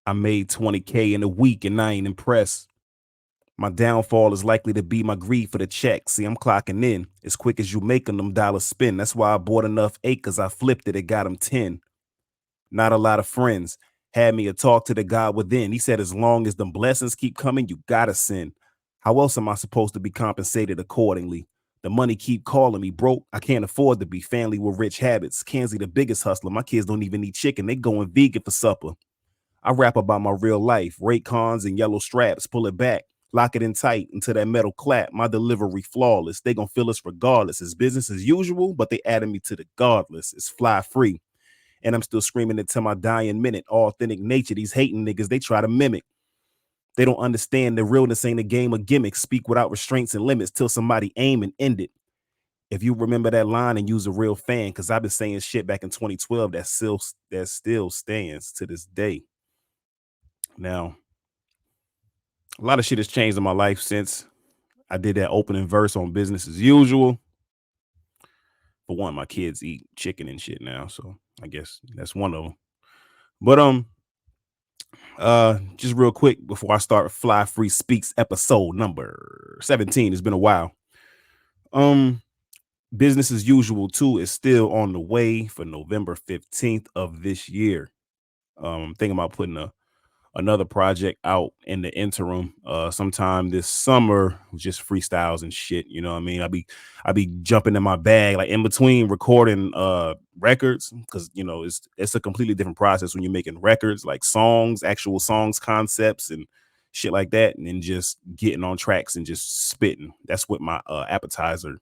I made 20K in a week and I ain't impressed. My downfall is likely to be my greed for the check. See, I'm clocking in as quick as you making them dollars spin. That's why I bought enough acres. I flipped it. It got them 10. Not a lot of friends. Had me a talk to the God within. He said, as long as the blessings keep coming, you gotta sin. How else am I supposed to be compensated accordingly? The money keep calling me broke. I can't afford to be family with rich habits. Kenzie, the biggest hustler. My kids don't even eat chicken. They going vegan for supper. I rap about my real life, Raycons and yellow straps, pull it back, lock it in tight into that metal clap. My delivery flawless. They gonna feel us regardless. It's business as usual, but they added me to the godless. It's fly free. And I'm still screaming it to my dying minute. Authentic nature. These hating niggas, they try to mimic. They don't understand the realness ain't a game of gimmicks. Speak without restraints and limits till somebody aim and end it. If you remember that line and use a real fan, because I've been saying shit back in 2012 that still stands to this day. Now, a lot of shit has changed in my life since I did that opening verse on business as usual. For one, my kids eat chicken and shit now, so I guess that's one of them. But just real quick before I start, Fly Free Speaks episode number 17. It's been a while. Um, business as usual too is still on the way for November 15th of this year. I'm thinking about putting another project out in the interim sometime this summer, just freestyles and shit, you know what I mean? I be jumping in my bag like in between recording records, because you know it's a completely different process when you're making records, like songs, actual songs, concepts and shit like that, and then just getting on tracks and just spitting. That's what my appetizer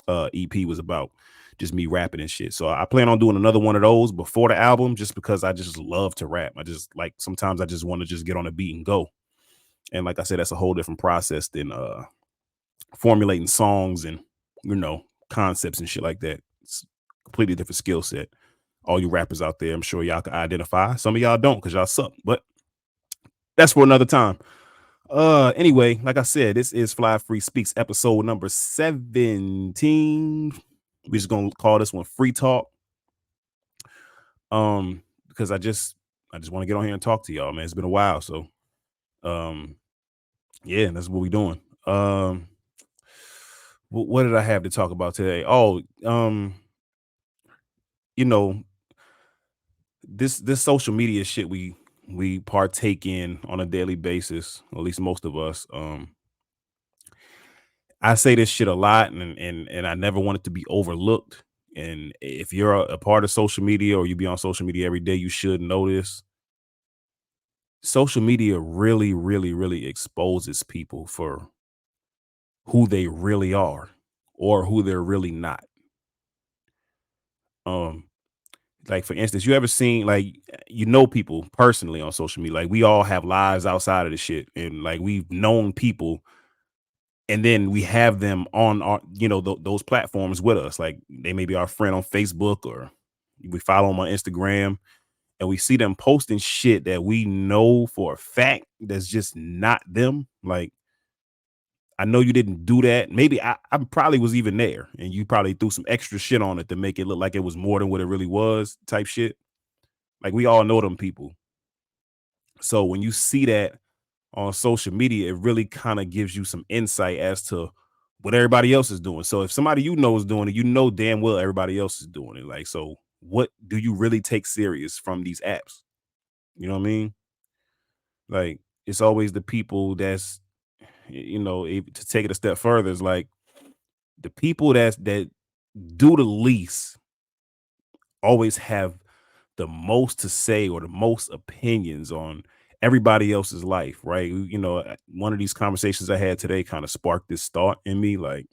EP was about, just me rapping and shit. So I plan on doing another one of those before the album, just because I just love to rap. I just like, sometimes I just want to just get on a beat and go. And like I said, that's a whole different process than formulating songs and you know concepts and shit like that. It's a completely different skill set. All you rappers out there, I'm sure y'all can identify. Some of y'all don't because y'all suck, but that's for another time. Anyway, like I said, this is Fly Free Speaks episode number 17. We're just gonna call this one Free Talk. Because I just want to get on here and talk to y'all, man. It's been a while. So um yeah, that's what we're doing. What did I have to talk about today? Oh, you know, this social media shit we partake in on a daily basis, or at least most of us. I say this shit a lot, and I never want it to be overlooked. And if you're a part of social media or you be on social media every day, you should know this. Social media really, really, really exposes people for who they really are or who they're really not. Um, like for instance, you ever seen like you know people personally on social media? Like we all have lives outside of the shit, and like we've known people and then we have them on our those platforms with us, like they may be our friend on Facebook or we follow them on Instagram, and we see them posting shit that we know for a fact that's just not them. Like, I know you didn't do that. Maybe I probably was even there and you probably threw some extra shit on it to make it look like it was more than what it really was, type shit. Like, we all know them people. So when you see that on social media, it really kind of gives you some insight as to what everybody else is doing. So if somebody you know is doing it, you know damn well everybody else is doing it. Like, so what do you really take serious from these apps? You know what I mean? Like, it's always the people that's, to take it a step further, is like the people that do the least always have the most to say or the most opinions on everybody else's life, right? One of these conversations I had today kind of sparked this thought in me. Like,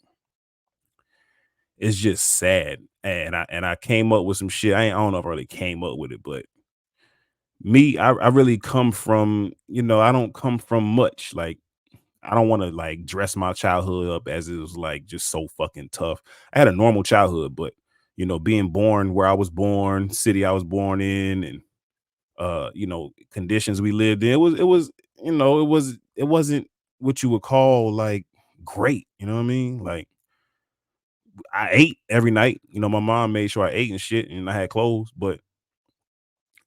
it's just sad, and I came up with some shit. I don't know if I really came up with it, but me, I really come from, I don't come from much. Like, I don't want to like dress my childhood up as it was like just so fucking tough. I had a normal childhood, but being born where I was born, city I was born in, and conditions we lived in, it wasn't what you would call like great. You know what I mean? Like, I ate every night. My mom made sure I ate and shit, and I had clothes, but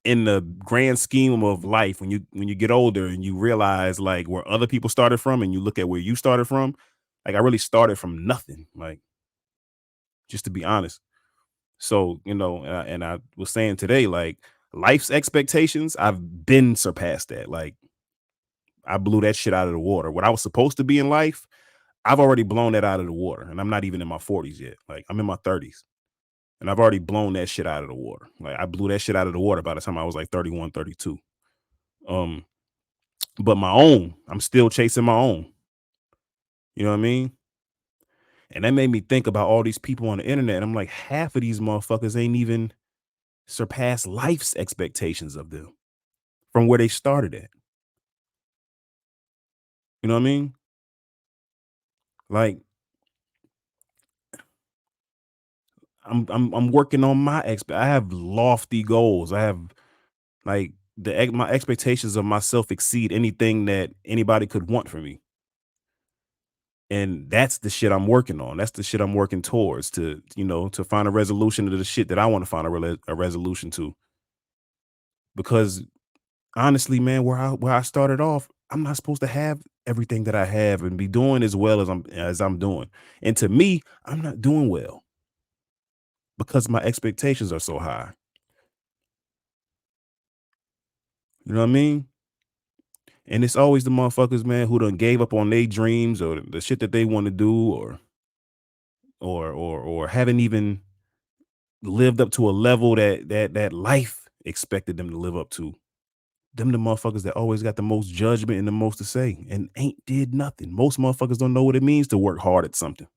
in the grand scheme of life, when you get older and you realize like where other people started from and you look at where you started from, like I really started from nothing, like just to be honest. So, and I was saying today, like life's expectations, I've been surpassed that. Like I blew that shit out of the water. What I was supposed to be in life, I've already blown that out of the water. And I'm not even in my 40s yet. Like I'm in my 30s. And I've already blown that shit out of the water. Like I blew that shit out of the water by the time I was like 31, 32. Um, but my own, I'm still chasing my own. You know what I mean? And that made me think about all these people on the internet. And I'm like, half of these motherfuckers ain't even surpassed life's expectations of them from where they started at. You know what I mean? Like I'm working on I have lofty goals. I have like my expectations of myself exceed anything that anybody could want from me. And that's the shit I'm working on. That's the shit I'm working towards to find a resolution to the shit that I want to find a resolution to. Because honestly, man, where I started off, I'm not supposed to have everything that I have and be doing as well as I'm doing. And to me, I'm not doing well because my expectations are so high. You know what I mean? And it's always the motherfuckers, man, who done gave up on their dreams or the shit that they want to do or haven't even lived up to a level that life expected them to live up to. Them the motherfuckers that always got the most judgment and the most to say and ain't did nothing. Most motherfuckers don't know what it means to work hard at something.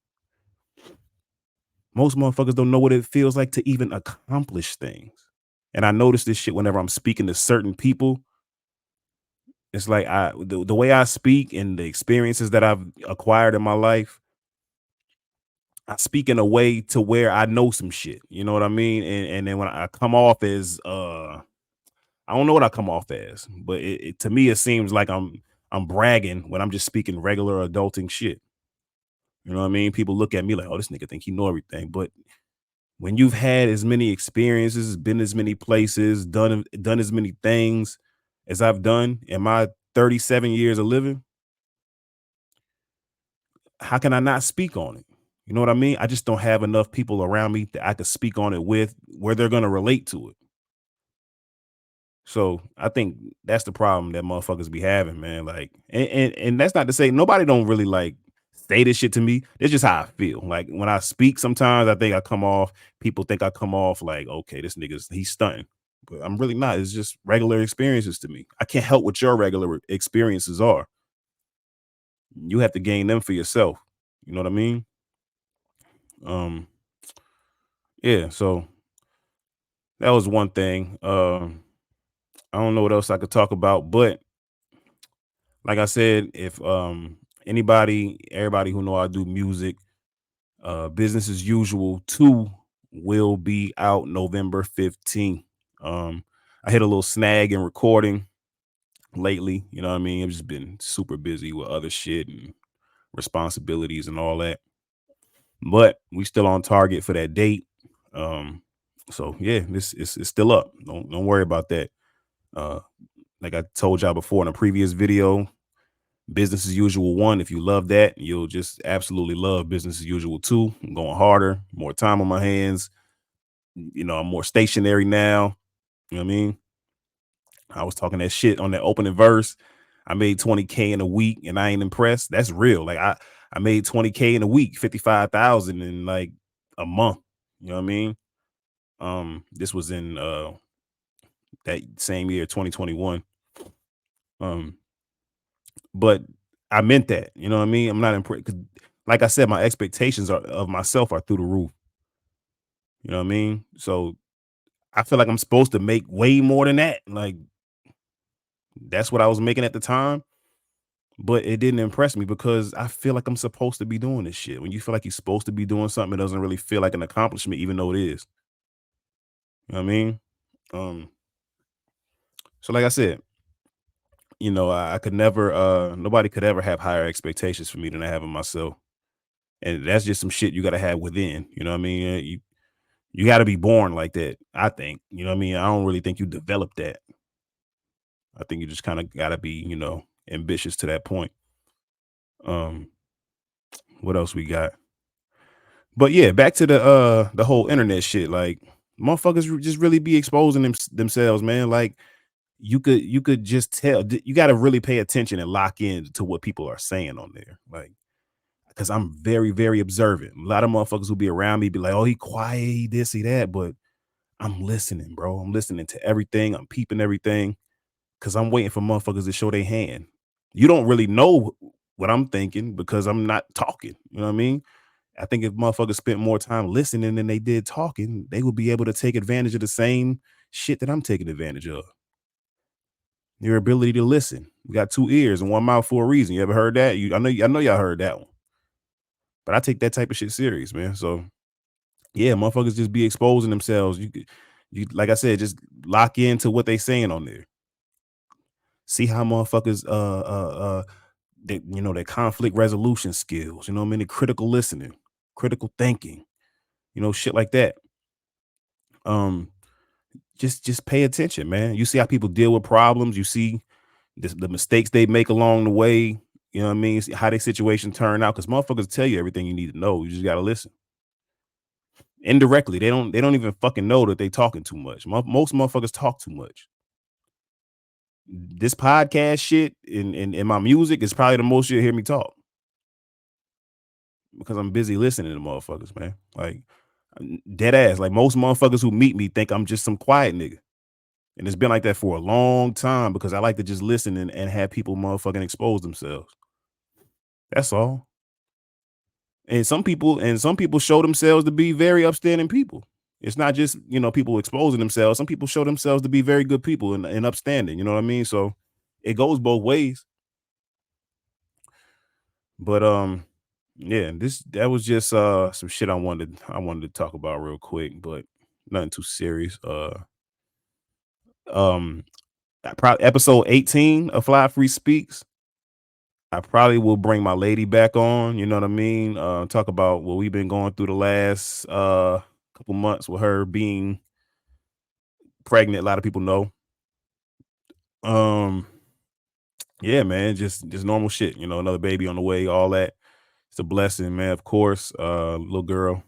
Most motherfuckers don't know what it feels like to even accomplish things. And I notice this shit whenever I'm speaking to certain people. It's like the way I speak and the experiences that I've acquired in my life, I speak in a way to where I know some shit. You know what I mean? And then when I come off as I don't know what I come off as, but to me it seems like I'm bragging when I'm just speaking regular adulting shit. You know what I mean? People look at me like, oh, this nigga think he know everything. But when you've had as many experiences, been as many places, done as many things as I've done in my 37 years of living, how can I not speak on it? You know what I mean? I just don't have enough people around me that I could speak on it with where they're gonna relate to it. So I think that's the problem that motherfuckers be having, man. Like, and that's not to say nobody don't really like say this shit to me. It's just how I feel. Like when I speak, sometimes I think I come off. People think I come off like, okay, this nigga's he's stunting, but I'm really not. It's just regular experiences to me. I can't help what your regular experiences are. You have to gain them for yourself. You know what I mean? Um, yeah. So that was one thing. I don't know what else I could talk about, but like I said, if everybody who know I do music, business as usual 2 will be out November 15th. I hit a little snag in recording lately, you know what I mean? I've just been super busy with other shit and responsibilities and all that. But we still on target for that date. Um, so yeah, this is it's still up. Don't worry about that. Uh, like I told y'all before in a previous video, business as usual 1. If you love that, you'll just absolutely love business as usual 2. I'm going harder, more time on my hands. I'm more stationary now. You know what I mean? I was talking that shit on that opening verse. I made 20K in a week and I ain't impressed. That's real. Like I made 20K in a week, 55,000 in like a month. You know what I mean? This was in that same year, 2021. Um, but I meant that, you know what I mean? I'm not impressed because like I said, my expectations of myself are through the roof. You know what I mean? So I feel like I'm supposed to make way more than that. Like that's what I was making at the time. But it didn't impress me because I feel like I'm supposed to be doing this shit. When you feel like you're supposed to be doing something, it doesn't really feel like an accomplishment, even though it is. You know what I mean? Um, so like I said, I could never nobody could ever have higher expectations for me than I have of myself. And that's just some shit you gotta have within. You know what I mean? You You got to be born like that, I think. You know what I mean? I don't really think you develop that. I think you just kind of got to be, ambitious to that point. Um, what else we got? But yeah, back to the whole internet shit. Like motherfuckers just really be exposing themselves, man. Like you could just tell. You got to really pay attention and lock in to what people are saying on there. Like because I'm very, very observant. A lot of motherfuckers who be around me be like, "Oh, he quiet, he this, he that," but I'm listening, bro. I'm listening to everything. I'm peeping everything because I'm waiting for motherfuckers to show their hand. You don't really know what I'm thinking because I'm not talking. You know what I mean? I think if motherfuckers spent more time listening than they did talking, they would be able to take advantage of the same shit that I'm taking advantage of. Your ability to listen. You got two ears and one mouth for a reason. You ever heard that? I know y'all heard that one. But I take that type of shit serious, man. So yeah, motherfuckers just be exposing themselves. You like I said, just lock into what they saying on there. See how motherfuckers their conflict resolution skills, you know what I mean? The critical listening, critical thinking, shit like that. Um, just pay attention, man. You see how people deal with problems. You see the mistakes they make along the way. You know what I mean? See how their situation turn out. Because motherfuckers tell you everything you need to know. You just gotta listen. Indirectly, they don't even fucking know that they talking too much. Most motherfuckers talk too much. This podcast shit and my music is probably the most you'll hear me talk because I'm busy listening to motherfuckers, man. Like dead ass. Like most motherfuckers who meet me think I'm just some quiet nigga. And it's been like that for a long time because I like to just listen and have people motherfucking expose themselves. That's all. And some people show themselves to be very upstanding people. It's not just, people exposing themselves. Some people show themselves to be very good people and upstanding. You know what I mean? So it goes both ways. But yeah, that was just some shit I wanted to talk about real quick, but nothing too serious. Um probably episode 18 of Fly Free Speaks. I probably will bring my lady back on, you know what I mean? Talk about what we've been going through the last couple months with her being pregnant. A lot of people know. Um, yeah, man, just normal shit, another baby on the way, all that. It's a blessing, man, of course. Little girl.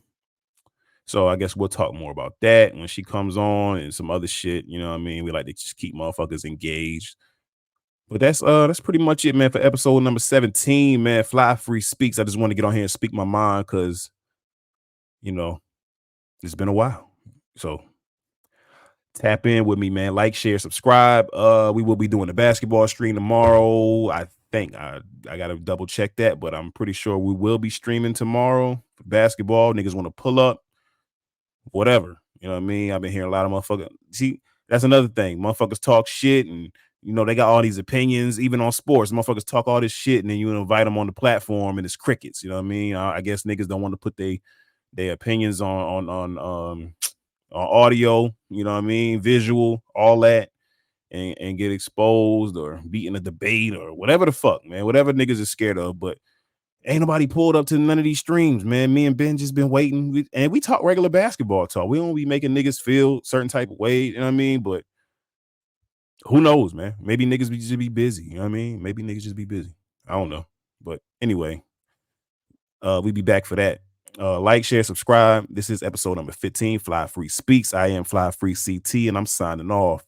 So I guess we'll talk more about that when she comes on and some other shit, you know what I mean? We like to just keep motherfuckers engaged. But that's pretty much it, man, for episode number 17, man. Fly Free Speaks. I just want to get on here and speak my mind because, you know, it's been a while. So tap in with me, man. Like, share, subscribe. We will be doing a basketball stream tomorrow. I think I gotta double check that, but I'm pretty sure we will be streaming tomorrow for basketball. Niggas want to pull up, whatever. You know what I mean? I've been hearing a lot of motherfuckers. See, that's another thing. Motherfuckers talk shit and they got all these opinions, even on sports. Motherfuckers talk all this shit, and then you invite them on the platform, and it's crickets. You know what I mean? I guess niggas don't want to put their opinions on audio. You know what I mean? Visual, all that, and get exposed or beat in a debate or whatever the fuck, man. Whatever niggas is scared of, but ain't nobody pulled up to none of these streams, man. Me and Ben just been waiting, and we talk regular basketball talk. We don't be making niggas feel certain type of way, you know what I mean? But who knows, man? Maybe niggas just be busy, you know what I mean? Maybe niggas just be busy. I don't know. But anyway, we be back for that. Like, share, subscribe. This is episode number 15, Fly Free Speaks. I am Fly Free CT, and I'm signing off.